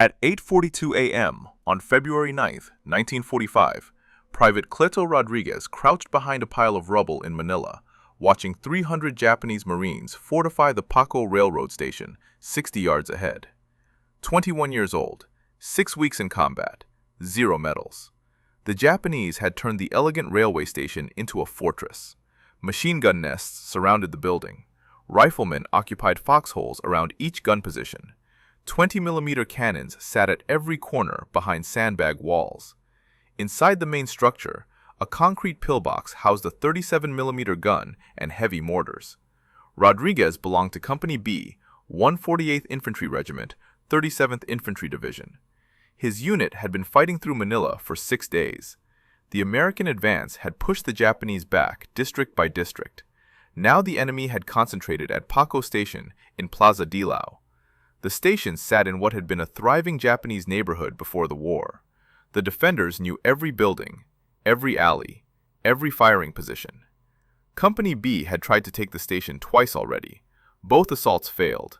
At 8:42 a.m. on February 9, 1945, Private Cleto Rodriguez crouched behind a pile of rubble in Manila, watching 300 Japanese Marines fortify the Paco Railroad Station 60 yards ahead. 21 years old, 6 weeks in combat, 0 medals. The Japanese had turned the elegant railway station into a fortress. Machine gun nests surrounded the building. Riflemen occupied foxholes around each gun position. 20mm cannons sat at every corner behind sandbag walls. Inside the main structure, a concrete pillbox housed a 37mm gun and heavy mortars. Rodriguez belonged to Company B, 148th Infantry Regiment, 37th Infantry Division. His unit had been fighting through Manila for 6 days. The American advance had pushed the Japanese back district by district. Now the enemy had concentrated at Paco Station in Plaza Dilao. The station sat in what had been a thriving Japanese neighborhood before the war. The defenders knew every building, every alley, every firing position. Company B had tried to take the station twice already. Both assaults failed.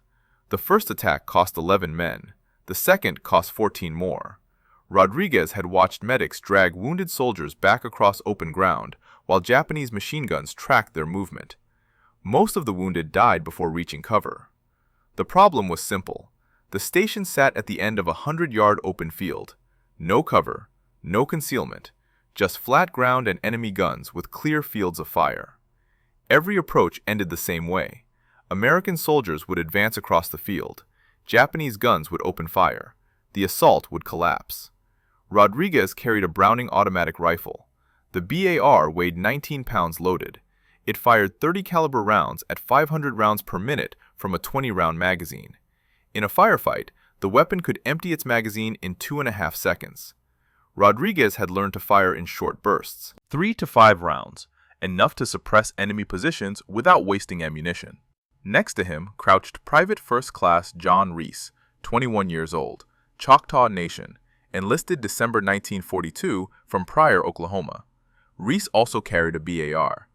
The first attack cost 11 men. The second cost 14 more. Rodriguez had watched medics drag wounded soldiers back across open ground while Japanese machine guns tracked their movement. Most of the wounded died before reaching cover. The problem was simple. The station sat at the end of a 100-yard open field. No cover, no concealment, just flat ground and enemy guns with clear fields of fire. Every approach ended the same way. American soldiers would advance across the field. Japanese guns would open fire. The assault would collapse. Rodriguez carried a Browning automatic rifle. The BAR weighed 19 pounds loaded. It fired 30 caliber rounds at 500 rounds per minute from a 20-round magazine. In a firefight, the weapon could empty its magazine in 2.5 seconds. Rodriguez had learned to fire in short bursts, 3 to 5 rounds, enough to suppress enemy positions without wasting ammunition. Next to him crouched Private First Class John Reese, 21 years old, Choctaw Nation, enlisted December 1942 from Pryor, Oklahoma. Reese also carried a BAR.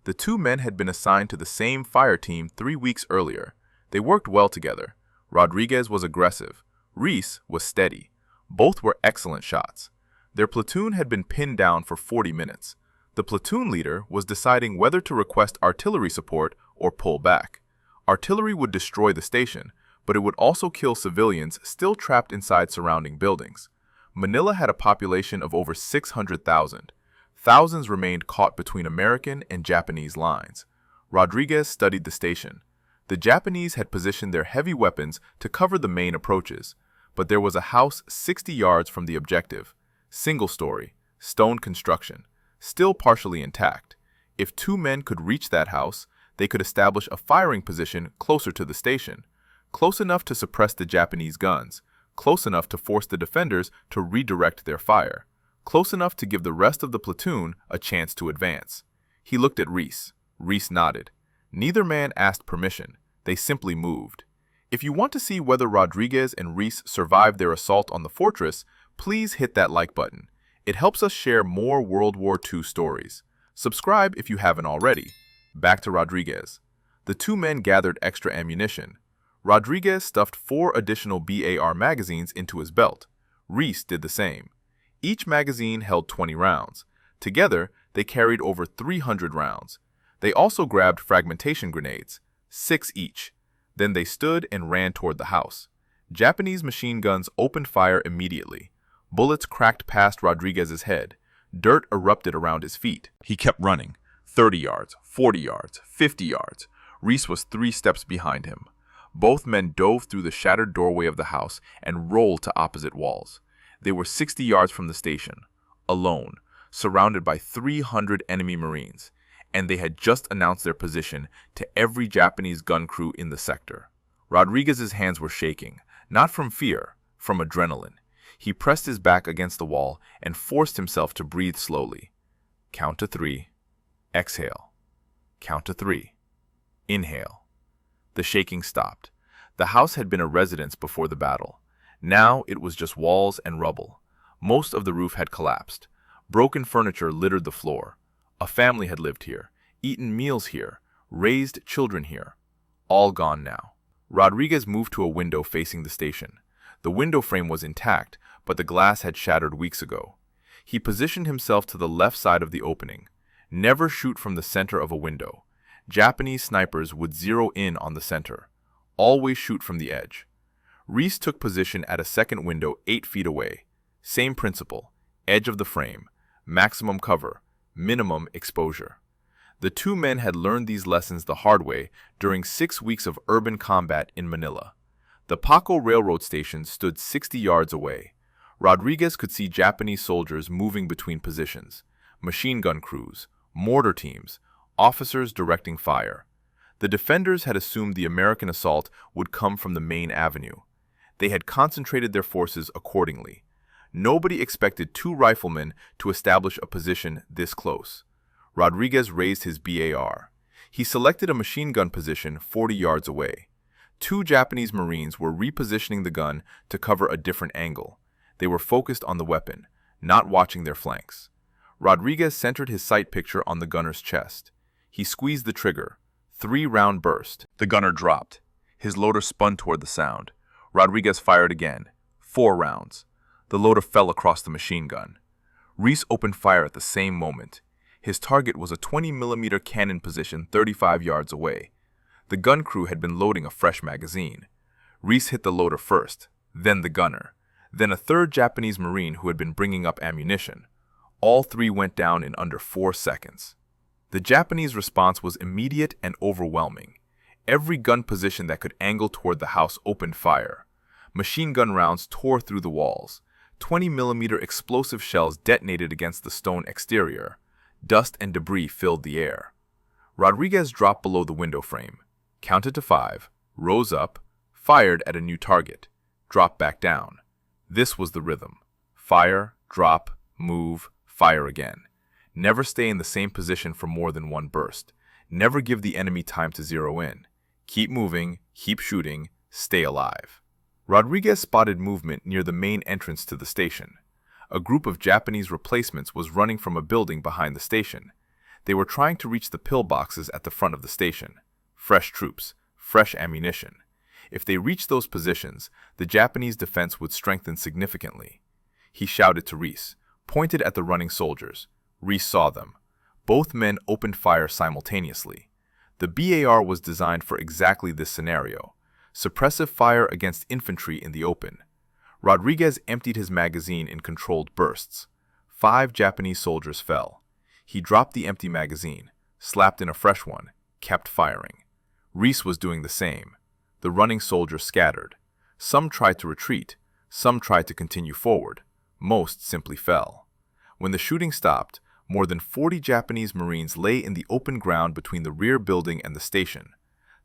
The two men had been assigned to the same fire team 3 weeks earlier. They worked well together. Rodriguez was aggressive. Reese was steady. Both were excellent shots. Their platoon had been pinned down for 40 minutes. The platoon leader was deciding whether to request artillery support or pull back. Artillery would destroy the station, but it would also kill civilians still trapped inside surrounding buildings. Manila had a population of over 600,000. Thousands remained caught between American and Japanese lines. Rodriguez studied the station. The Japanese had positioned their heavy weapons to cover the main approaches, but there was a house 60 yards from the objective. Single story, stone construction, still partially intact. If 2 men could reach that house, they could establish a firing position closer to the station, close enough to suppress the Japanese guns, close enough to force the defenders to redirect their fire, close enough to give the rest of the platoon a chance to advance. He looked at Reese. Reese nodded. Neither man asked permission. They simply moved. If you want to see whether Rodriguez and Reese survived their assault on the fortress, please hit that like button. It helps us share more World War II stories. Subscribe if you haven't already. Back to Rodriguez. The 2 men gathered extra ammunition. Rodriguez stuffed 4 additional BAR magazines into his belt. Reese did the same. Each magazine held 20 rounds. Together, they carried over 300 rounds. They also grabbed fragmentation grenades, 6 each. Then they stood and ran toward the house. Japanese machine guns opened fire immediately. Bullets cracked past Rodriguez's head. Dirt erupted around his feet. He kept running. 30 yards, 40 yards, 50 yards. Reese was 3 steps behind him. Both men dove through the shattered doorway of the house and rolled to opposite walls. They were 60 yards from the station, alone, surrounded by 300 enemy Marines, and they had just announced their position to every Japanese gun crew in the sector. Rodriguez's hands were shaking, not from fear, from adrenaline. He pressed his back against the wall and forced himself to breathe slowly. Count to 3. Exhale. Count to 3. Inhale. The shaking stopped. The house had been a residence before the battle. Now it was just walls and rubble. Most of the roof had collapsed. Broken furniture littered the floor. A family had lived here, eaten meals here, raised children here. All gone now. Rodriguez moved to a window facing the station. The window frame was intact, but the glass had shattered weeks ago. He positioned himself to the left side of the opening. Never shoot from the center of a window. Japanese snipers would zero in on the center. Always shoot from the edge. Reese took position at a second window 8 feet away. Same principle. Edge of the frame. Maximum cover. Minimum exposure. The two men had learned these lessons the hard way during 6 weeks of urban combat in Manila. The Paco Railroad Station stood 60 yards away. Rodriguez could see Japanese soldiers moving between positions, machine gun crews, mortar teams, officers directing fire. The defenders had assumed the American assault would come from the main avenue. They had concentrated their forces accordingly. Nobody expected 2 riflemen to establish a position this close. Rodriguez raised his BAR. He selected a machine gun position 40 yards away. 2 Japanese Marines were repositioning the gun to cover a different angle. They were focused on the weapon, not watching their flanks. Rodriguez centered his sight picture on the gunner's chest. He squeezed the trigger. 3-round burst. The gunner dropped. His loader spun toward the sound. Rodriguez fired again. 4 rounds. The loader fell across the machine gun. Reese opened fire at the same moment. His target was a 20mm cannon position 35 yards away. The gun crew had been loading a fresh magazine. Reese hit the loader first, then the gunner, then a 3rd Japanese Marine who had been bringing up ammunition. All 3 went down in under 4 seconds. The Japanese response was immediate and overwhelming. Every gun position that could angle toward the house opened fire. Machine gun rounds tore through the walls. 20mm explosive shells detonated against the stone exterior. Dust and debris filled the air. Rodriguez dropped below the window frame, counted to 5, rose up, fired at a new target, dropped back down. This was the rhythm. Fire, drop, move, fire again. Never stay in the same position for more than 1 burst. Never give the enemy time to zero in. Keep moving, keep shooting, stay alive. Rodriguez spotted movement near the main entrance to the station. A group of Japanese replacements was running from a building behind the station. They were trying to reach the pillboxes at the front of the station. Fresh troops, fresh ammunition. If they reached those positions, the Japanese defense would strengthen significantly. He shouted to Reese, pointed at the running soldiers. Reese saw them. Both men opened fire simultaneously. The BAR was designed for exactly this scenario. Suppressive fire against infantry in the open. Rodriguez emptied his magazine in controlled bursts. 5 Japanese soldiers fell. He dropped the empty magazine, slapped in a fresh one, kept firing. Reese was doing the same. The running soldiers scattered. Some tried to retreat. Some tried to continue forward. Most simply fell. When the shooting stopped, more than 40 Japanese Marines lay in the open ground between the rear building and the station.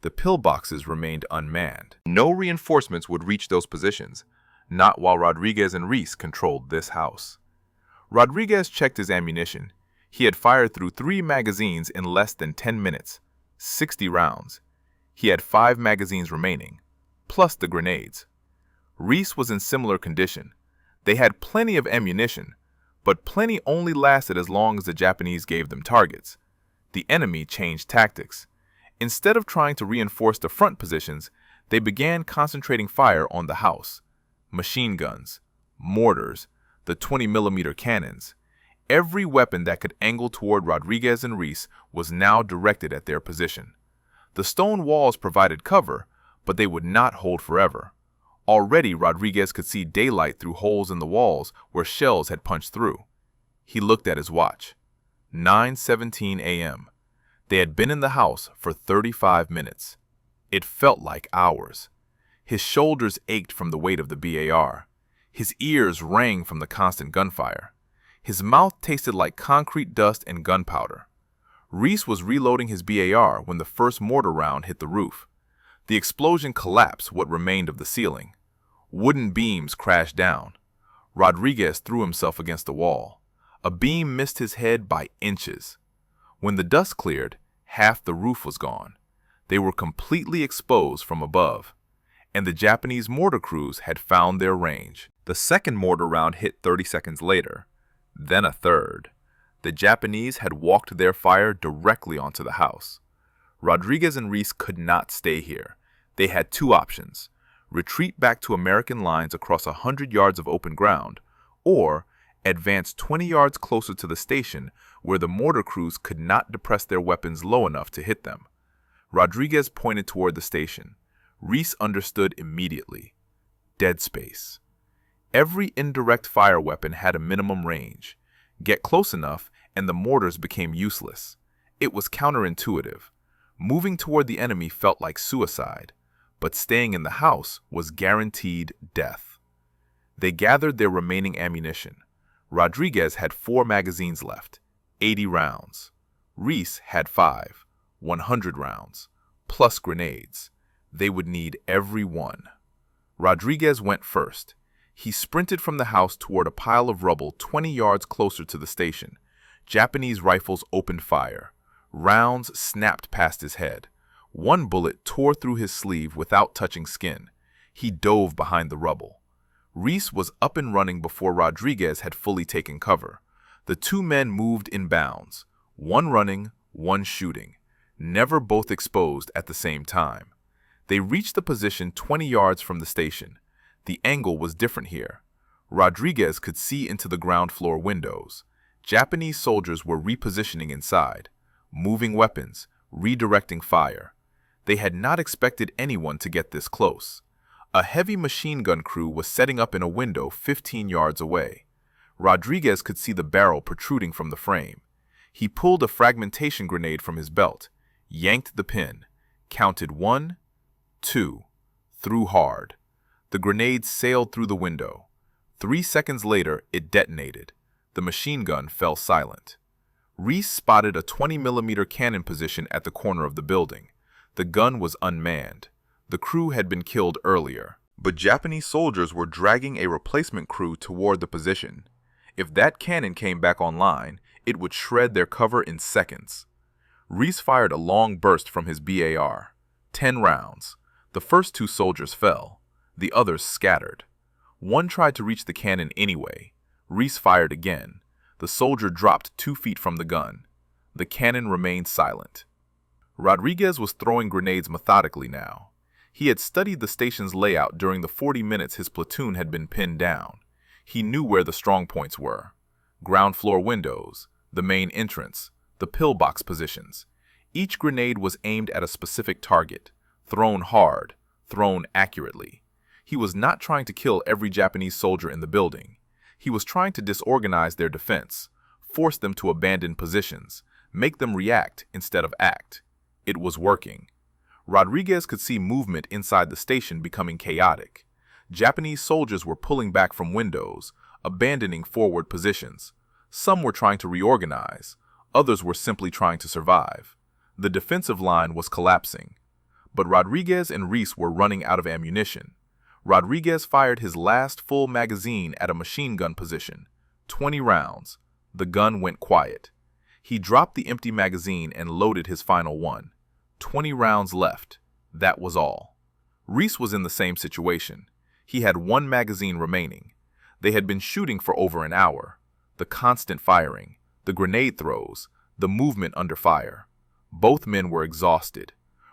The pillboxes remained unmanned. No reinforcements would reach those positions, not while Rodriguez and Reese controlled this house. Rodriguez checked his ammunition. He had fired through 3 magazines in less than 10 minutes, 60 rounds. He had 5 magazines remaining, plus the grenades. Reese was in similar condition. They had plenty of ammunition, but plenty only lasted as long as the Japanese gave them targets. The enemy changed tactics. Instead of trying to reinforce the front positions, they began concentrating fire on the house. Machine guns, mortars, the 20mm cannons. Every weapon that could angle toward Rodriguez and Reese was now directed at their position. The stone walls provided cover, but they would not hold forever. Already Rodriguez could see daylight through holes in the walls where shells had punched through. He looked at his watch. 9:17 a.m. They had been in the house for 35 minutes. It felt like hours. His shoulders ached from the weight of the BAR. His ears rang from the constant gunfire. His mouth tasted like concrete dust and gunpowder. Reese was reloading his BAR when the first mortar round hit the roof. The explosion collapsed what remained of the ceiling. Wooden beams crashed down. Rodriguez threw himself against the wall. A beam missed his head by inches. When the dust cleared, half the roof was gone. They were completely exposed from above, and the Japanese mortar crews had found their range. The second mortar round hit 30 seconds later, then a third. The Japanese had walked their fire directly onto the house. Rodriguez and Reese could not stay here. They had 2 options: retreat back to American lines across 100 yards of open ground, or advance 20 yards closer to the station where the mortar crews could not depress their weapons low enough to hit them. Rodriguez pointed toward the station. Reese understood immediately. Dead space. Every indirect fire weapon had a minimum range. Get close enough, and the mortars became useless. It was counterintuitive. Moving toward the enemy felt like suicide, but staying in the house was guaranteed death. They gathered their remaining ammunition. Rodriguez had 4 magazines left, 80 rounds. Reese had 5, 100 rounds, plus grenades. They would need every one. Rodriguez went first. He sprinted from the house toward a pile of rubble 20 yards closer to the station. Japanese rifles opened fire. Rounds snapped past his head. One bullet tore through his sleeve without touching skin. He dove behind the rubble. Reese was up and running before Rodriguez had fully taken cover. The 2 men moved in bounds, one running, one shooting, never both exposed at the same time. They reached the position 20 yards from the station. The angle was different here. Rodriguez could see into the ground floor windows. Japanese soldiers were repositioning inside, moving weapons, redirecting fire. They had not expected anyone to get this close. A heavy machine gun crew was setting up in a window 15 yards away. Rodriguez could see the barrel protruding from the frame. He pulled a fragmentation grenade from his belt, yanked the pin, counted 1, 2, threw hard. The grenade sailed through the window. 3 seconds later, it detonated. The machine gun fell silent. Reese spotted a 20mm cannon position at the corner of the building. The gun was unmanned. The crew had been killed earlier, but Japanese soldiers were dragging a replacement crew toward the position. If that cannon came back online, it would shred their cover in seconds. Reese fired a long burst from his BAR. 10 rounds. The first 2 soldiers fell. The others scattered. One tried to reach the cannon anyway. Reese fired again. The soldier dropped 2 feet from the gun. The cannon remained silent. Rodriguez was throwing grenades methodically now. He had studied the station's layout during the 40 minutes his platoon had been pinned down. He knew where the strong points were. Ground floor windows, the main entrance, the pillbox positions. Each grenade was aimed at a specific target, thrown hard, thrown accurately. He was not trying to kill every Japanese soldier in the building. He was trying to disorganize their defense, force them to abandon positions, make them react instead of act. It was working. Rodriguez could see movement inside the station becoming chaotic. Japanese soldiers were pulling back from windows, abandoning forward positions. Some were trying to reorganize. Others were simply trying to survive. The defensive line was collapsing. But Rodriguez and Reese were running out of ammunition. Rodriguez fired his last full magazine at a machine gun position. 20 rounds. The gun went quiet. He dropped the empty magazine and loaded his final one. 20 rounds left. That was all. Reese was in the same situation. He had 1 magazine remaining. They had been shooting for over an hour. The constant firing, the grenade throws, the movement under fire. Both men were exhausted.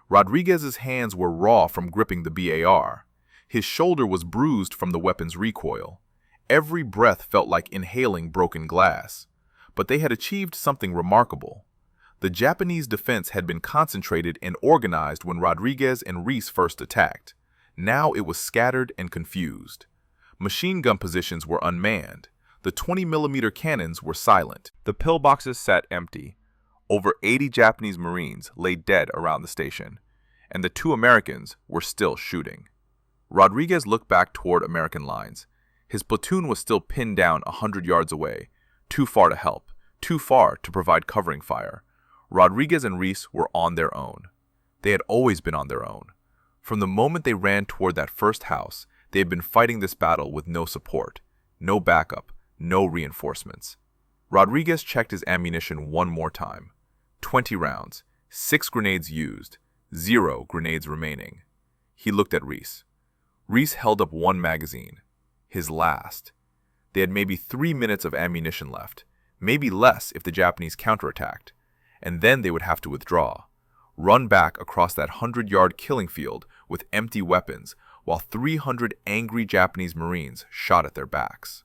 Rodriguez's hands were raw from gripping the BAR. His shoulder was bruised from the weapon's recoil. Every breath felt like inhaling broken glass. But they had achieved something remarkable. The Japanese defense had been concentrated and organized when Rodriguez and Reese first attacked. Now it was scattered and confused. Machine gun positions were unmanned. The 20mm cannons were silent. The pillboxes sat empty. Over 80 Japanese Marines lay dead around the station, and the 2 Americans were still shooting. Rodriguez looked back toward American lines. His platoon was still pinned down 100 yards away, too far to help, too far to provide covering fire. Rodriguez and Reese were on their own. They had always been on their own. From the moment they ran toward that first house, they had been fighting this battle with no support, no backup, no reinforcements. Rodriguez checked his ammunition one more time. 20 rounds, 6 grenades used, 0 grenades remaining. He looked at Reese. Reese held up 1 magazine, his last. They had maybe 3 minutes of ammunition left, maybe less if the Japanese counterattacked, and then they would have to withdraw, run back across that 100-yard killing field with empty weapons while 300 angry Japanese Marines shot at their backs.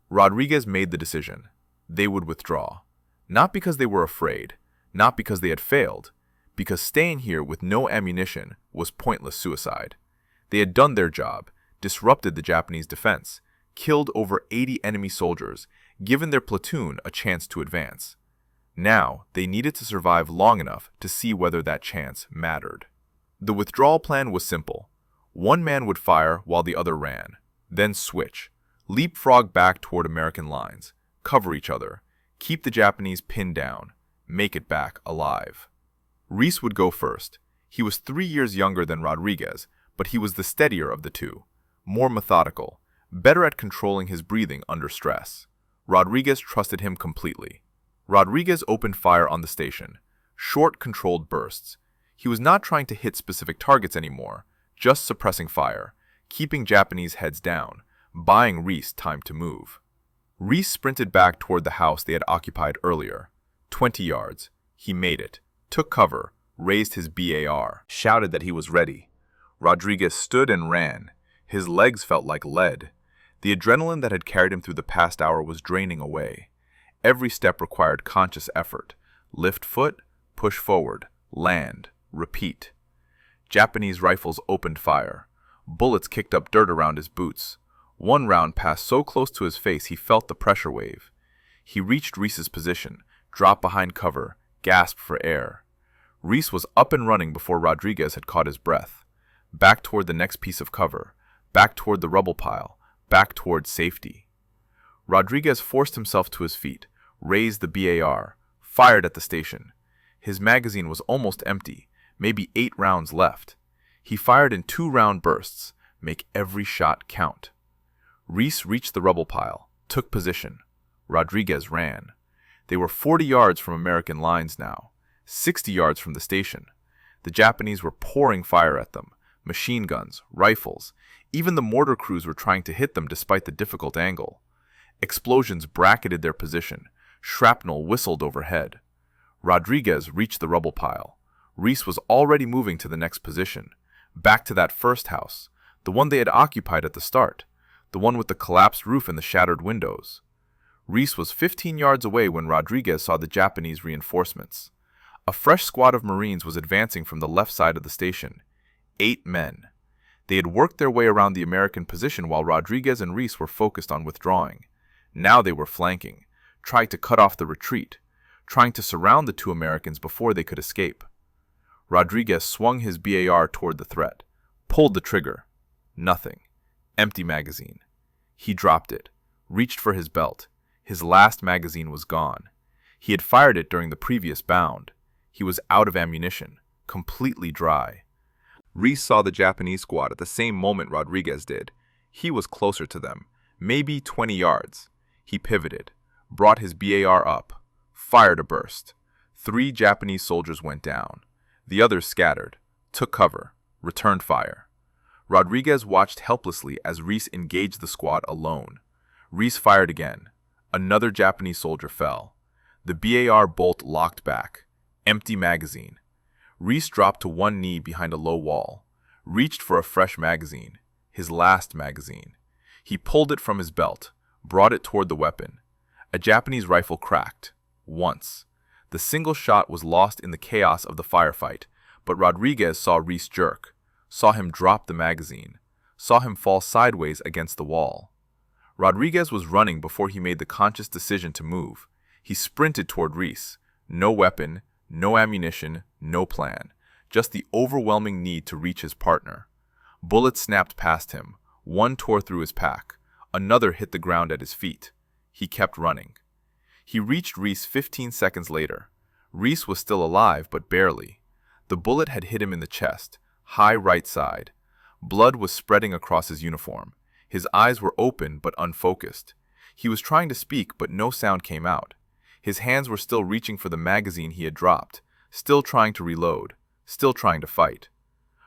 Rodriguez made the decision. They would withdraw. Not because they were afraid, not because they had failed, because staying here with no ammunition was pointless suicide. They had done their job, disrupted the Japanese defense, killed over 80 enemy soldiers, given their platoon a chance to advance. Now, they needed to survive long enough to see whether that chance mattered. The withdrawal plan was simple. One man would fire while the other ran, then switch, leapfrog back toward American lines, cover each other, keep the Japanese pinned down, make it back alive. Reese would go first. He was 3 years younger than Rodriguez, but he was the steadier of the two, more methodical, better at controlling his breathing under stress. Rodriguez trusted him completely. Rodriguez opened fire on the station, short, controlled bursts. He was not trying to hit specific targets anymore, just suppressing fire, keeping Japanese heads down, buying Reese time to move. Reese sprinted back toward the house they had occupied earlier. 20 yards. He made it, took cover, raised his BAR, shouted that he was ready. Rodriguez stood and ran. His legs felt like lead. The adrenaline that had carried him through the past hour was draining away. Every step required conscious effort. Lift foot, push forward, land, repeat. Japanese rifles opened fire. Bullets kicked up dirt around his boots. One round passed so close to his face he felt the pressure wave. He reached Reese's position, dropped behind cover, gasped for air. Reese was up and running before Rodriguez had caught his breath. Back toward the next piece of cover, back toward the rubble pile, back toward safety. Rodriguez forced himself to his feet, raised the BAR, fired at the station. His magazine was almost empty, maybe 8 rounds left. He fired in 2-round bursts, make every shot count. Reese reached the rubble pile, took position. Rodriguez ran. They were 40 yards from American lines now, 60 yards from the station. The Japanese were pouring fire at them, machine guns, rifles. Even the mortar crews were trying to hit them despite the difficult angle. Explosions bracketed their position. Shrapnel whistled overhead. Rodriguez reached the rubble pile. Reese was already moving to the next position, back to that first house, the one they had occupied at the start, the one with the collapsed roof and the shattered windows. Reese was 15 yards away when Rodriguez saw the Japanese reinforcements. A fresh squad of Marines was advancing from the left side of the station. 8 men. They had worked their way around the American position while Rodriguez and Reese were focused on withdrawing. Now they were flanking, trying to cut off the retreat, trying to surround the 2 Americans before they could escape. Rodriguez swung his BAR toward the threat, pulled the trigger. Nothing. Empty magazine. He dropped it, reached for his belt. His last magazine was gone. He had fired it during the previous bound. He was out of ammunition, completely dry. Reese saw the Japanese squad at the same moment Rodriguez did. He was closer to them, maybe 20 yards. He pivoted, brought his BAR up, fired a burst. 3 Japanese soldiers went down. The others scattered, took cover, returned fire. Rodriguez watched helplessly as Reese engaged the squad alone. Reese fired again. Another Japanese soldier fell. The BAR bolt locked back. Empty magazine. Reese dropped to one knee behind a low wall, reached for a fresh magazine, his last magazine. He pulled it from his belt, brought it toward the weapon. A Japanese rifle cracked. Once. The single shot was lost in the chaos of the firefight, but Rodriguez saw Reese jerk, saw him drop the magazine, saw him fall sideways against the wall. Rodriguez was running before he made the conscious decision to move. He sprinted toward Reese. No weapon, no ammunition, no plan. Just the overwhelming need to reach his partner. Bullets snapped past him. One tore through his pack. Another hit the ground at his feet. He kept running. He reached Reese 15 seconds later. Reese was still alive, but barely. The bullet had hit him in the chest, high right side. Blood was spreading across his uniform. His eyes were open but unfocused. He was trying to speak, but no sound came out. His hands were still reaching for the magazine he had dropped, still trying to reload, still trying to fight.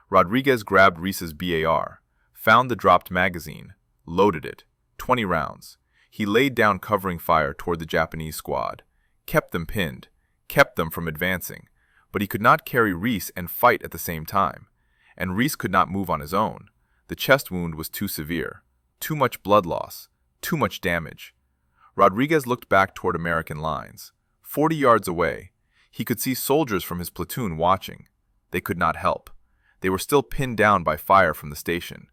Rodriguez grabbed Reese's BAR, found the dropped magazine, loaded it, 20 rounds. He laid down covering fire toward the Japanese squad, kept them pinned, kept them from advancing, but he could not carry Reese and fight at the same time. And Reese could not move on his own. The chest wound was too severe. Too much blood loss. Too much damage. Rodriguez looked back toward American lines. 40 yards away, he could see soldiers from his platoon watching. They could not help. They were still pinned down by fire from the station.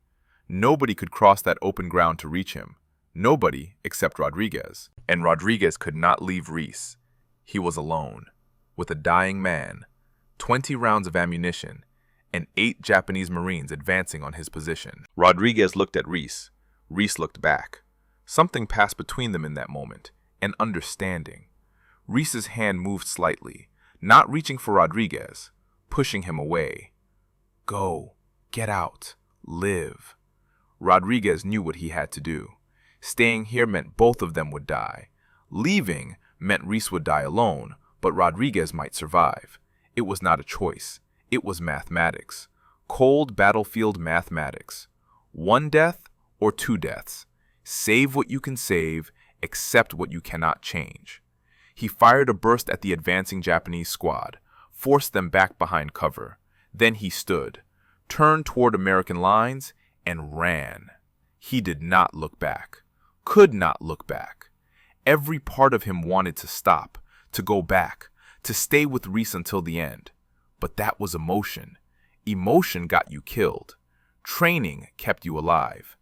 Nobody could cross that open ground to reach him. Nobody except Rodriguez. And Rodriguez could not leave Reese. He was alone, with a dying man, 20 rounds of ammunition, and 8 Japanese Marines advancing on his position. Rodriguez looked at Reese. Reese looked back. Something passed between them in that moment, an understanding. Reese's hand moved slightly, not reaching for Rodriguez, pushing him away. Go, get out, live. Rodriguez knew what he had to do. Staying here meant both of them would die. Leaving meant Reese would die alone, but Rodriguez might survive. It was not a choice. It was mathematics. Cold battlefield mathematics. 1 death or 2 deaths. Save what you can save, accept what you cannot change. He fired a burst at the advancing Japanese squad, forced them back behind cover. Then he stood, turned toward American lines, and ran. He did not look back, could not look back. Every part of him wanted to stop, to go back, to stay with Reese until the end. But that was emotion. Emotion got you killed. Training kept you alive.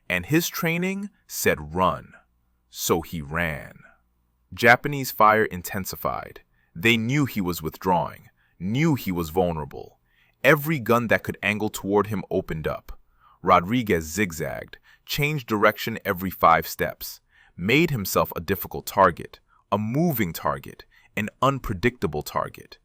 And his training said run. So he ran. Japanese fire intensified. They knew he was withdrawing, knew he was vulnerable. Every gun that could angle toward him opened up. Rodriguez zigzagged, changed direction every 5 steps, made himself a difficult target, a moving target, an unpredictable target.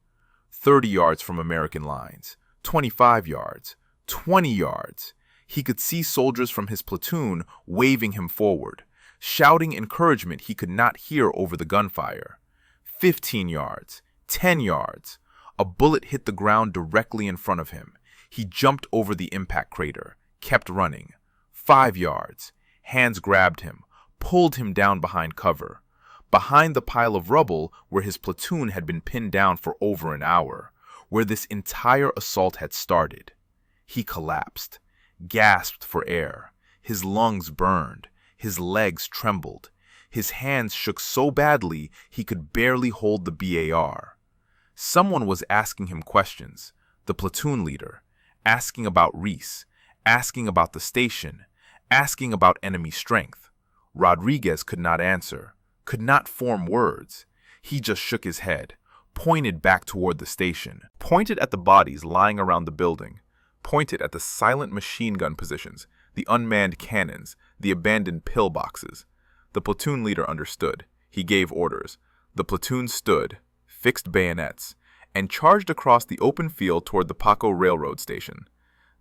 30 yards from American lines, 25 yards, 20 yards. He could see soldiers from his platoon waving him forward, shouting encouragement he could not hear over the gunfire. 15 yards, 10 yards. A bullet hit the ground directly in front of him. He jumped over the impact crater, kept running. 5 yards. Hands grabbed him, pulled him down behind cover. Behind the pile of rubble where his platoon had been pinned down for over an hour, where this entire assault had started. He collapsed, gasped for air. His lungs burned. His legs trembled. His hands shook so badly he could barely hold the BAR. Someone was asking him questions, the platoon leader, asking about Reese, asking about the station, asking about enemy strength. Rodriguez could not answer, could not form words. He just shook his head, pointed back toward the station, pointed at the bodies lying around the building, pointed at the silent machine gun positions, the unmanned cannons, the abandoned pillboxes. The platoon leader understood. He gave orders. The platoon stood, fixed bayonets, and charged across the open field toward the Paco Railroad Station.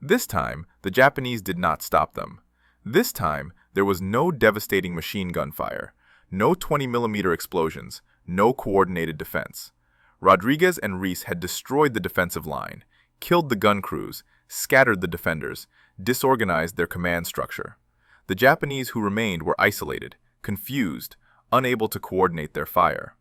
This time, the Japanese did not stop them. This time, there was no devastating machine gun fire, no 20mm explosions, no coordinated defense. Rodriguez and Reese had destroyed the defensive line, killed the gun crews, scattered the defenders, disorganized their command structure. The Japanese who remained were isolated, confused, unable to coordinate their fire.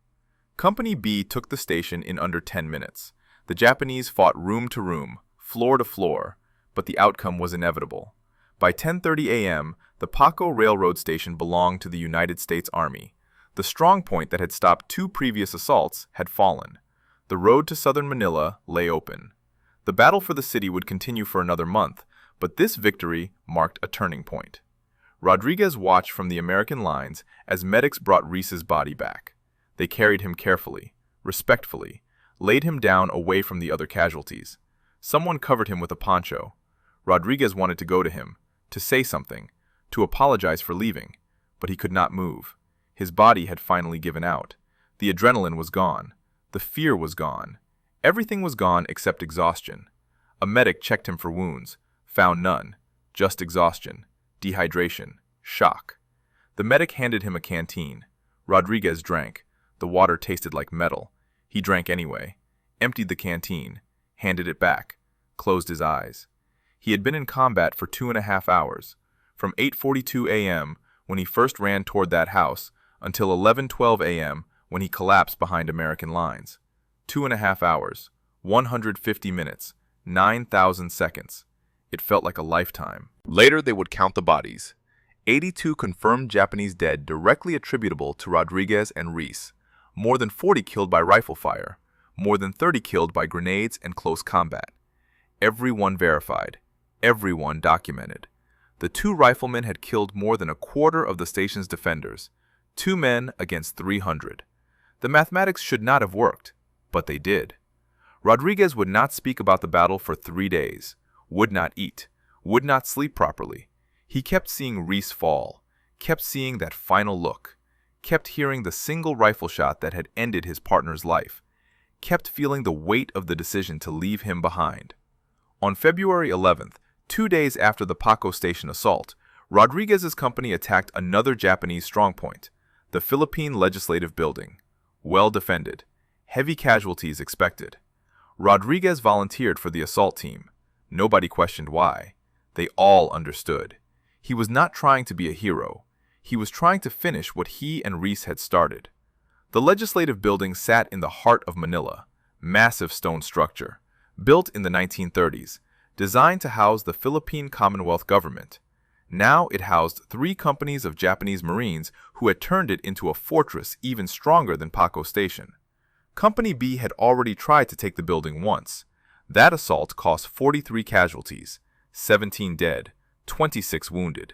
Company B took the station in under 10 minutes. The Japanese fought room to room, floor to floor, but the outcome was inevitable. By 10:30 a.m., the Paco Railroad Station belonged to the United States Army. The strong point that had stopped 2 previous assaults had fallen. The road to southern Manila lay open. The battle for the city would continue for another month, but this victory marked a turning point. Rodriguez watched from the American lines as medics brought Reese's body back. They carried him carefully, respectfully, laid him down away from the other casualties. Someone covered him with a poncho. Rodriguez wanted to go to him, to say something, to apologize for leaving, but he could not move. His body had finally given out. The adrenaline was gone. The fear was gone. Everything was gone except exhaustion. A medic checked him for wounds, found none, just exhaustion, dehydration, shock. The medic handed him a canteen. Rodriguez drank. The water tasted like metal. He drank anyway, emptied the canteen, handed it back, closed his eyes. He had been in combat for 2.5 hours, from 8:42 a.m. when he first ran toward that house until 11:12 a.m. when he collapsed behind American lines. 2.5 hours, 150 minutes, 9,000 seconds. It felt like a lifetime. Later, they would count the bodies. 82 confirmed Japanese dead directly attributable to Rodriguez and Reese. More than 40 killed by rifle fire. More than 30 killed by grenades and close combat. Everyone verified. Everyone documented. The 2 riflemen had killed more than a quarter of the station's defenders. 2 men against 300. The mathematics should not have worked, but they did. Rodriguez would not speak about the battle for 3 days, would not eat, would not sleep properly. He kept seeing Reese fall, kept seeing that final look, kept hearing the single rifle shot that had ended his partner's life, kept feeling the weight of the decision to leave him behind. On February 11th, 2 days after the Paco Station assault, Rodriguez's company attacked another Japanese strongpoint, the Philippine Legislative Building. Well defended. Heavy casualties expected. Rodriguez volunteered for the assault team. Nobody questioned why. They all understood. He was not trying to be a hero. He was trying to finish what he and Reese had started. The legislative building sat in the heart of Manila, massive stone structure, built in the 1930s, designed to house the Philippine Commonwealth government. Now it housed 3 companies of Japanese Marines who had turned it into a fortress even stronger than Paco Station. Company B had already tried to take the building once. That assault cost 43 casualties, 17 dead, 26 wounded.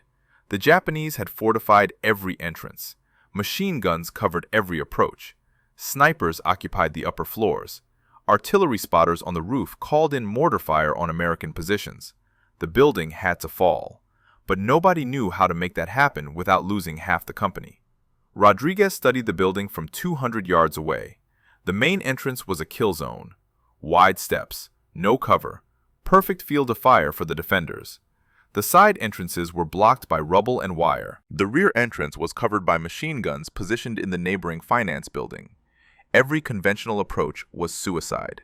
The Japanese had fortified every entrance. Machine guns covered every approach. Snipers occupied the upper floors. Artillery spotters on the roof called in mortar fire on American positions. The building had to fall. But nobody knew how to make that happen without losing half the company. Rodriguez studied the building from 200 yards away. The main entrance was a kill zone. Wide steps, no cover, perfect field of fire for the defenders. The side entrances were blocked by rubble and wire. The rear entrance was covered by machine guns positioned in the neighboring finance building. Every conventional approach was suicide.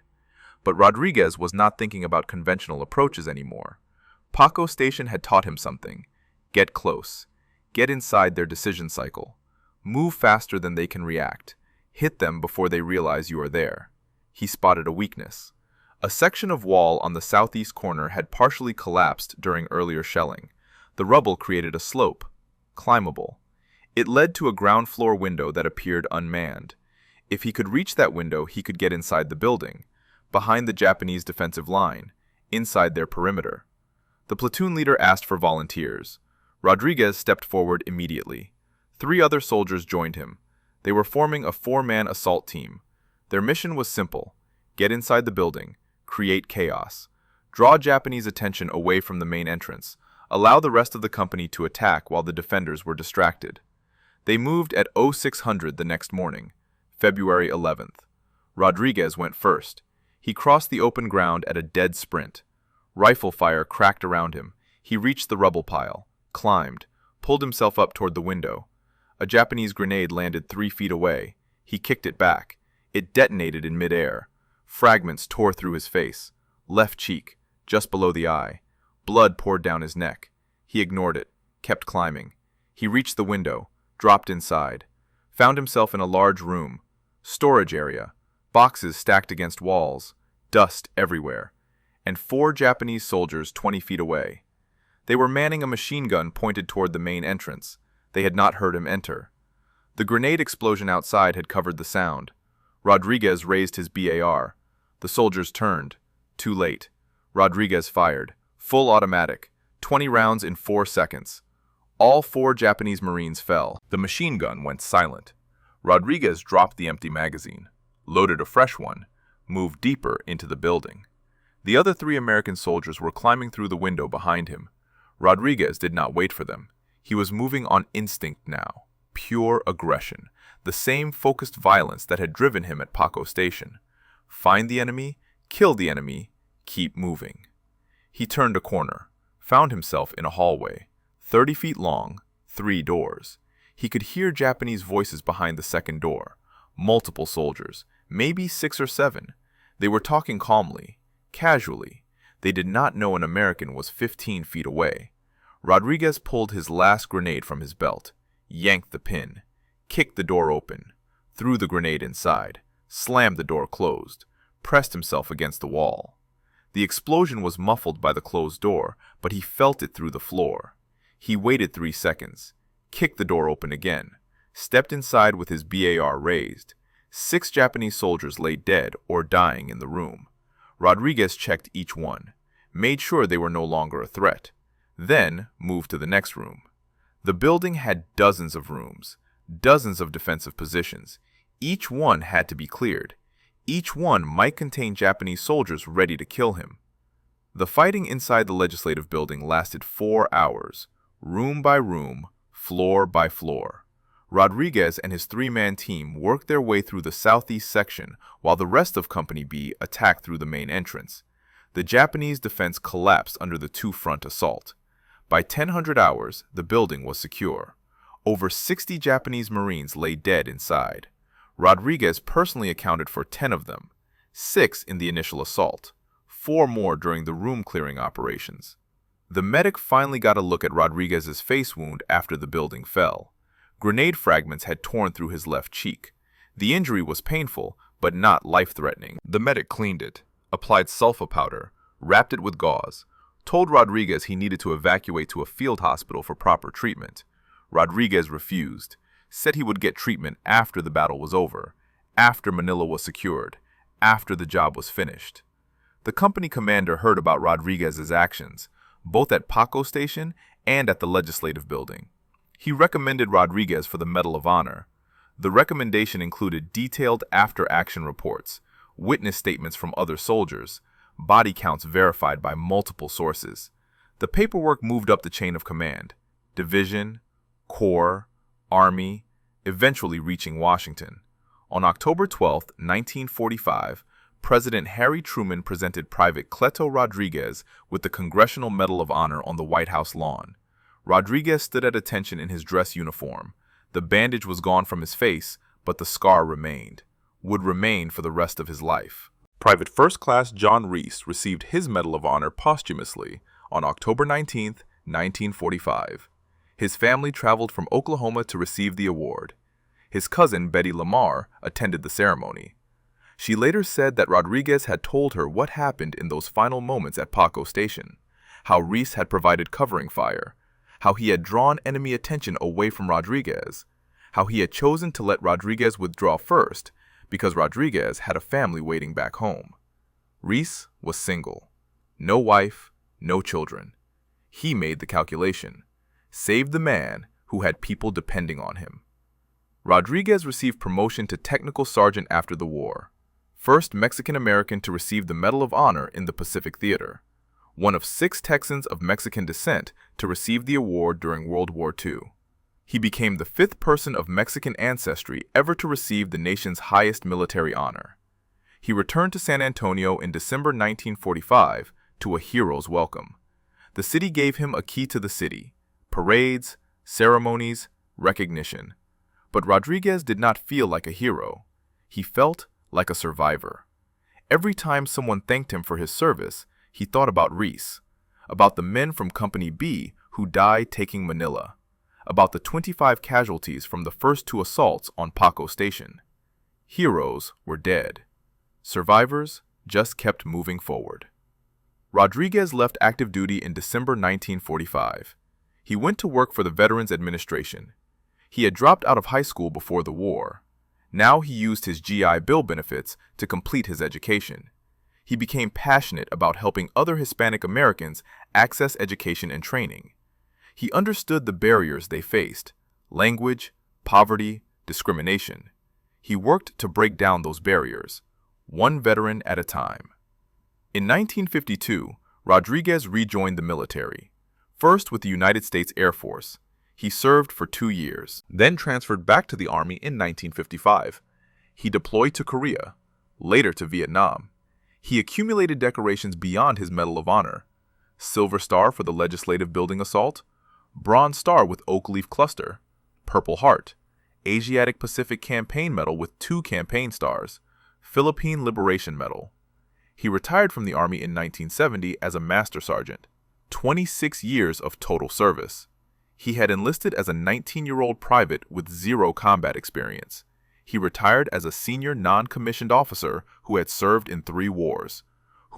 But Rodriguez was not thinking about conventional approaches anymore. Paco Station had taught him something. Get close. Get inside their decision cycle. Move faster than they can react. Hit them before they realize you are there. He spotted a weakness. A section of wall on the southeast corner had partially collapsed during earlier shelling. The rubble created a slope, climbable. It led to a ground floor window that appeared unmanned. If he could reach that window, he could get inside the building, behind the Japanese defensive line, inside their perimeter. The platoon leader asked for volunteers. Rodriguez stepped forward immediately. 3 other soldiers joined him. They were forming a 4-man assault team. Their mission was simple: get inside the building, create chaos, draw Japanese attention away from the main entrance, allow the rest of the company to attack while the defenders were distracted. They moved at 0600 the next morning, February 11th. Rodriguez went first. He crossed the open ground at a dead sprint. Rifle fire cracked around him. He reached the rubble pile, climbed, pulled himself up toward the window. A Japanese grenade landed 3 feet away. He kicked it back. It detonated in midair. Fragments tore through his face. Left cheek, just below the eye. Blood poured down his neck. He ignored it, kept climbing. He reached the window, dropped inside. Found himself in a large room. Storage area. Boxes stacked against walls. Dust everywhere. And 4 Japanese soldiers 20 feet away. They were manning a machine gun pointed toward the main entrance. They had not heard him enter. The grenade explosion outside had covered the sound. Rodriguez raised his BAR. The soldiers turned. Too late. Rodriguez fired. Full automatic. 20 rounds in 4 seconds. All 4 Japanese Marines fell. The machine gun went silent. Rodriguez dropped the empty magazine, loaded a fresh one, moved deeper into the building. The other 3 American soldiers were climbing through the window behind him. Rodriguez did not wait for them. He was moving on instinct now. Pure aggression. The same focused violence that had driven him at Paco Station. Find the enemy, kill the enemy, keep moving. He turned a corner, found himself in a hallway, 30 feet long, 3 doors. He could hear Japanese voices behind the second door. Multiple soldiers, maybe 6 or 7. They were talking calmly, casually. They did not know an American was 15 feet away. Rodriguez pulled his last grenade from his belt, yanked the pin, kicked the door open, threw the grenade inside, slammed the door closed, pressed himself against the wall. The explosion was muffled by the closed door, but he felt it through the floor. He waited 3 seconds, kicked the door open again, stepped inside with his BAR raised. 6 Japanese soldiers lay dead or dying in the room. Rodriguez checked each one, made sure they were no longer a threat, then moved to the next room. The building had dozens of rooms, dozens of defensive positions. Each one had to be cleared. Each one might contain Japanese soldiers ready to kill him. The fighting inside the legislative building lasted 4 hours, room by room, floor by floor. Rodriguez and his 3-man team worked their way through the southeast section while the rest of Company B attacked through the main entrance. The Japanese defense collapsed under the 2-front assault. By 1000 hours, the building was secure. Over 60 Japanese Marines lay dead inside. Rodriguez personally accounted for 10 of them, 6 in the initial assault, 4 more during the room-clearing operations. The medic finally got a look at Rodriguez's face wound after the building fell. Grenade fragments had torn through his left cheek. The injury was painful, but not life-threatening. The medic cleaned it, applied sulfa powder, wrapped it with gauze, told Rodriguez he needed to evacuate to a field hospital for proper treatment. Rodriguez refused, said he would get treatment after the battle was over, after Manila was secured, after the job was finished. The company commander heard about Rodriguez's actions, both at Paco Station and at the legislative building. He recommended Rodriguez for the Medal of Honor. The recommendation included detailed after-action reports, witness statements from other soldiers, body counts verified by multiple sources. The paperwork moved up the chain of command, division, corps, army, eventually reaching Washington. On October 12, 1945, President Harry Truman presented Private Cleto Rodriguez with the Congressional Medal of Honor on the White House lawn. Rodriguez stood at attention in his dress uniform. The bandage was gone from his face, but the scar remained, would remain for the rest of his life. Private First Class John Reese received his Medal of Honor posthumously on October 19, 1945. His family traveled from Oklahoma to receive the award. His cousin, Betty Lamar, attended the ceremony. She later said that Rodriguez had told her what happened in those final moments at Paco Station, how Reese had provided covering fire, how he had drawn enemy attention away from Rodriguez, how he had chosen to let Rodriguez withdraw first because Rodriguez had a family waiting back home. Reese was single. No wife, no children. He made the calculation. Saved the man who had people depending on him. Rodriguez received promotion to technical sergeant after the war. First Mexican-American to receive the Medal of Honor in the Pacific Theater. One of 6 Texans of Mexican descent to receive the award during World War II. He became the 5th person of Mexican ancestry ever to receive the nation's highest military honor. He returned to San Antonio in December 1945 to a hero's welcome. The city gave him a key to the city, parades, ceremonies, recognition. But Rodriguez did not feel like a hero. He felt like a survivor. Every time someone thanked him for his service, he thought about Reese, about the men from Company B who died taking Manila, about the 25 casualties from the first 2 assaults on Paco Station. Heroes were dead. Survivors just kept moving forward. Rodriguez left active duty in December 1945. He went to work for the Veterans Administration. He had dropped out of high school before the war. Now he used his GI Bill benefits to complete his education. He became passionate about helping other Hispanic Americans access education and training. He understood the barriers they faced: language, poverty, discrimination. He worked to break down those barriers, one veteran at a time. In 1952, Rodriguez rejoined the military, first with the United States Air Force. He served for 2 years, then transferred back to the Army in 1955. He deployed to Korea, later to Vietnam. He accumulated decorations beyond his Medal of Honor: Silver Star for the Legislative Building Assault, Bronze Star with Oak Leaf Cluster, Purple Heart, Asiatic Pacific Campaign Medal with 2 campaign stars, Philippine Liberation Medal. He retired from the Army in 1970 as a Master Sergeant. 26 years of total service. He had enlisted as a 19-year-old private with 0 combat experience. He retired as a senior non-commissioned officer who had served in 3 wars,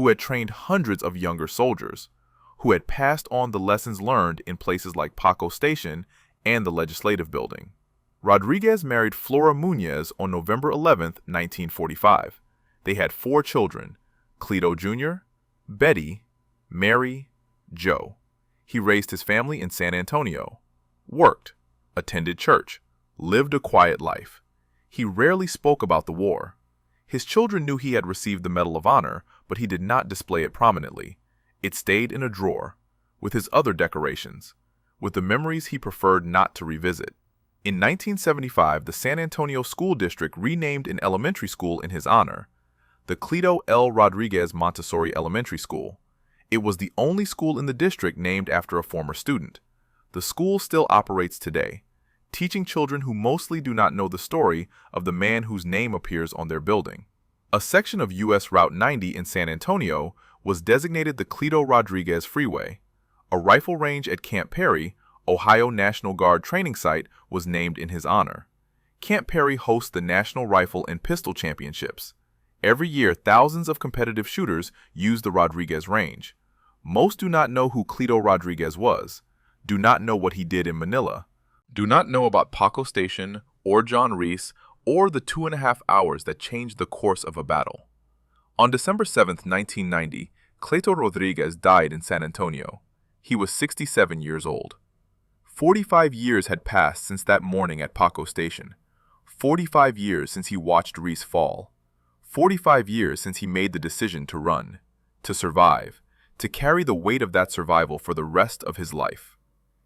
who had trained hundreds of younger soldiers, who had passed on the lessons learned in places like Paco Station and the Legislative Building. Rodriguez married Flora Muñez on November 11, 1945. They had 4 children, Cleto Jr., Betty, Mary, Joe. He raised his family in San Antonio, worked, attended church, lived a quiet life. He rarely spoke about the war. His children knew he had received the Medal of Honor, but he did not display it prominently. It stayed in a drawer, with his other decorations, with the memories he preferred not to revisit. In 1975, the San Antonio School District renamed an elementary school in his honor, the Cleto L. Rodriguez Montessori Elementary School. It was the only school in the district named after a former student. The school still operates today, teaching children who mostly do not know the story of the man whose name appears on their building. A section of U.S. Route 90 in San Antonio was designated the Cleto Rodriguez Freeway. A rifle range at Camp Perry, Ohio National Guard training site, was named in his honor. Camp Perry hosts the National Rifle and Pistol Championships. Every year, thousands of competitive shooters use the Rodriguez range. Most do not know who Cleto Rodriguez was, do not know what he did in Manila, do not know about Paco Station or John Reese or the 2.5 hours that changed the course of a battle. On December 7, 1990, Cleto Rodriguez died in San Antonio. He was 67 years old. 45 years had passed since that morning at Paco Station. 45 years since he watched Reese fall. 45 years since he made the decision to run, to survive, to carry the weight of that survival for the rest of his life.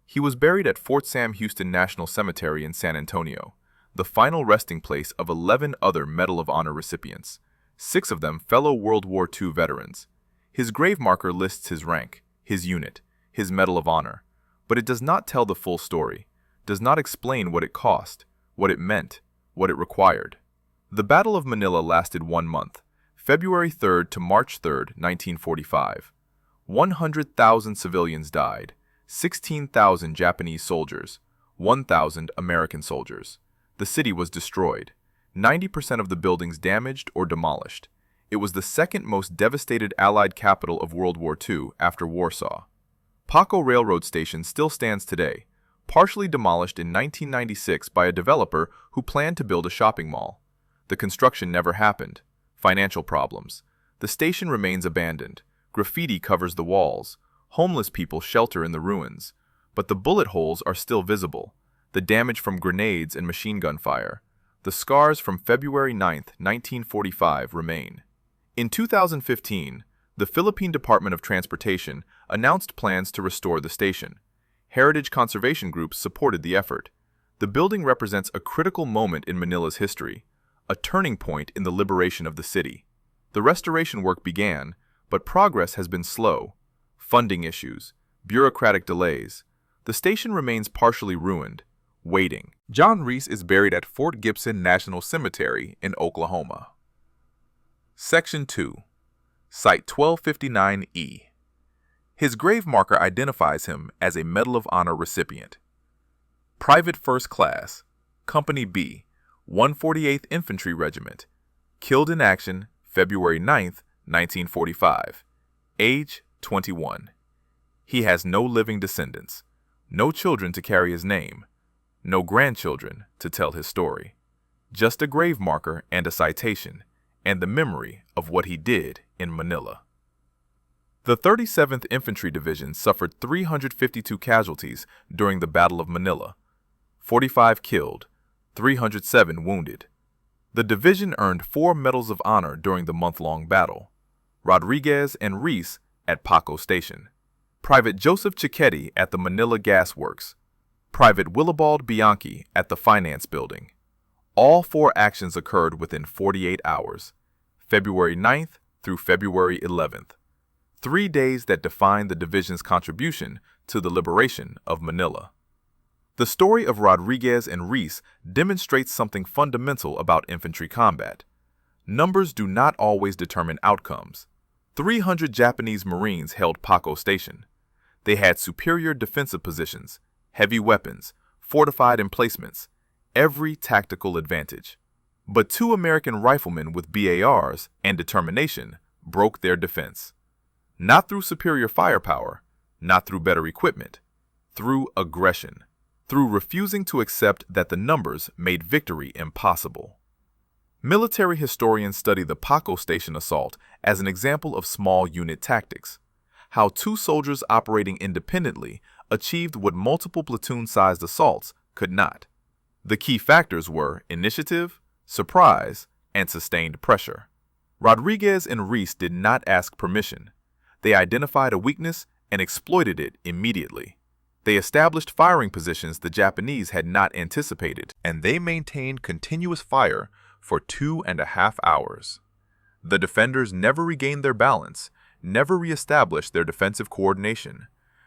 He was buried at Fort Sam Houston National Cemetery in San Antonio, the final resting place of 11 other Medal of Honor recipients, 6 of them fellow World War II veterans. His grave marker lists his rank, his unit, his Medal of Honor, but it does not tell the full story, does not explain what it cost, what it meant, what it required. The Battle of Manila lasted 1 month, February 3rd to March 3rd, 1945. 100,000 civilians died, 16,000 Japanese soldiers, 1,000 American soldiers. The city was destroyed, 90% of the buildings damaged or demolished. It was the second most devastated Allied capital of World War II after Warsaw. Paco Railroad Station still stands today, partially demolished in 1996 by a developer who planned to build a shopping mall. The construction never happened. Financial problems. The station remains abandoned. Graffiti covers the walls. Homeless people shelter in the ruins. But the bullet holes are still visible. The damage from grenades and machine gun fire. The scars from February 9, 1945 remain. In 2015, the Philippine Department of Transportation announced plans to restore the station. Heritage conservation groups supported the effort. The building represents a critical moment in Manila's history, a turning point in the liberation of the city. The restoration work began, but progress has been slow. Funding issues, bureaucratic delays. The station remains partially ruined, waiting. John Reese is buried at Fort Gibson National Cemetery in Oklahoma. Section 2. Site 1259E. His grave marker identifies him as a Medal of Honor recipient. Private First Class, Company B, 148th Infantry Regiment. Killed in action, February 9, 1945. Age, 21. He has no living descendants, no children to carry his name, no grandchildren to tell his story. Just a grave marker and a citation, and the memory of what he did in Manila. The 37th Infantry Division suffered 352 casualties during the Battle of Manila, 45 killed, 307 wounded. The division earned 4 Medals of Honor during the month-long battle. Rodriguez and Reese at Paco Station. Private Joseph Cicchetti at the Manila Gas Works. Private Willibald Bianchi at the Finance Building. All 4 actions occurred within 48 hours, February 9th through February 11th. 3 days that define the division's contribution to the liberation of Manila. The story of Rodriguez and Reese demonstrates something fundamental about infantry combat. Numbers do not always determine outcomes. 300 Japanese Marines held Paco Station. They had superior defensive positions, heavy weapons, fortified emplacements, every tactical advantage. But 2 American riflemen with BARs and determination broke their defense. Not through superior firepower, not through better equipment, through aggression, through refusing to accept that the numbers made victory impossible. Military historians study the Paco Station assault as an example of small unit tactics, how two soldiers operating independently achieved what multiple platoon-sized assaults could not. The key factors were initiative, surprise, and sustained pressure. Rodriguez and Reese did not ask permission. They identified a weakness and exploited it immediately. They established firing positions the Japanese had not anticipated, and they maintained continuous fire for 2.5 hours. The defenders never regained their balance, never reestablished their defensive coordination.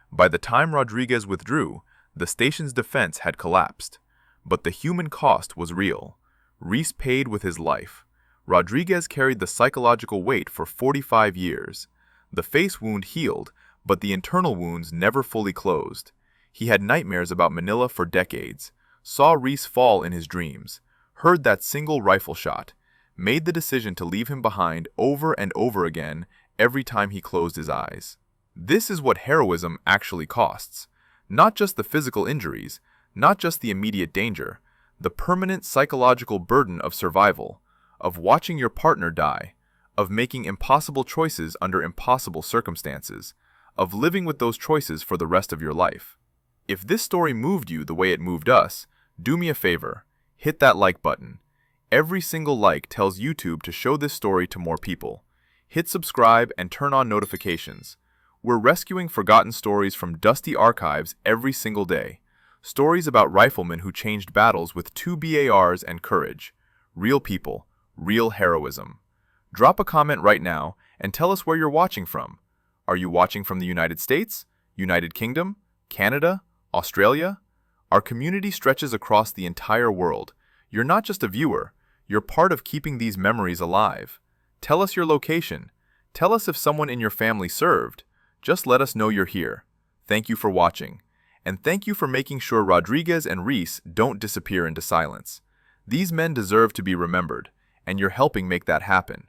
By the time Rodriguez withdrew, the station's defense had collapsed. But the human cost was real. Reese paid with his life. Rodriguez carried the psychological weight for 45 years. The face wound healed, but the internal wounds never fully closed. He had nightmares about Manila for decades, saw Reese fall in his dreams, heard that single rifle shot, made the decision to leave him behind over and over again every time he closed his eyes. This is what heroism actually costs. Not just the physical injuries, not just the immediate danger, the permanent psychological burden of survival, of watching your partner die, of making impossible choices under impossible circumstances, of living with those choices for the rest of your life. If this story moved you the way it moved us, do me a favor, hit that like button. Every single like tells YouTube to show this story to more people. Hit subscribe and turn on notifications. We're rescuing forgotten stories from dusty archives every single day. Stories about riflemen who changed battles with 2 BARs and courage. Real people, real heroism. Drop a comment right now and tell us where you're watching from. Are you watching from the United States, United Kingdom, Canada, Australia? Our community stretches across the entire world. You're not just a viewer, you're part of keeping these memories alive. Tell us your location. Tell us if someone in your family served. Just let us know you're here. Thank you for watching. And thank you for making sure Rodriguez and Reese don't disappear into silence. These men deserve to be remembered, and you're helping make that happen.